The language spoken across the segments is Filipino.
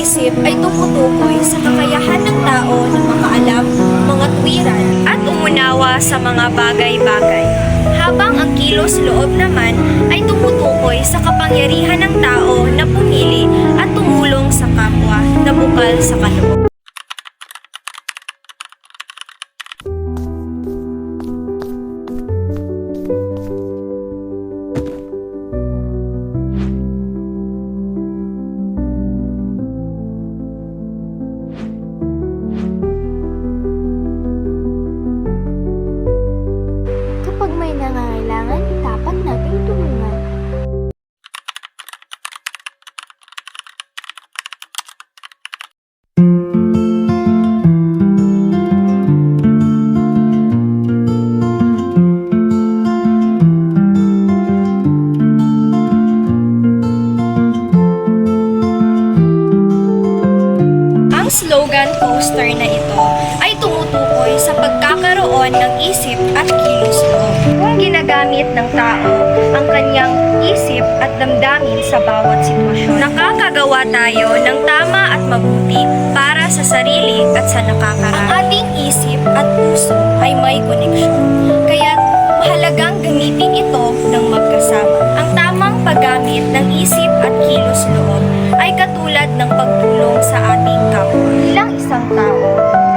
isip ay tumutukoy sa kakayahan ng tao na makaalam mga tuwiran at umunawa sa mga bagay-bagay. Habang ang kilos loob naman ay tumutukoy sa kapangyarihan ng tao na pumili at tumulong sa kapwa na bukal sa kaloob. Kapag may nangangailangan, dapat nating tulungan. Ang slogan poster na ito ay tumutukoy sa pagkakaroon ng isip at kilos loob. Kung ginagamit ng tao ang kanyang isip at damdamin sa bawat sitwasyon, nakakagawa tayo ng tama at mabuti para sa sarili at sa nakakarami. Ang ating isip at puso ay may koneksyon, kaya mahalagang gamitin ito ng magkasama. Ang tamang paggamit ng isip at kilos loob ay katulad ng pagtulong sa ating kapwa. Bilang isang tao,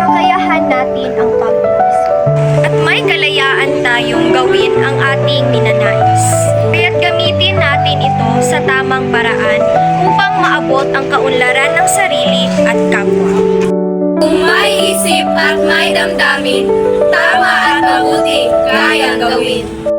kakayahan natin ang pag-iisip. At may kalayaan tayong gawin ang ating ninanais. Kaya't gamitin natin ito sa tamang paraan upang maabot ang kaunlaran ng sarili at kapwa. Kung may isip at may damdamin, tama at mabuti kayang gawin.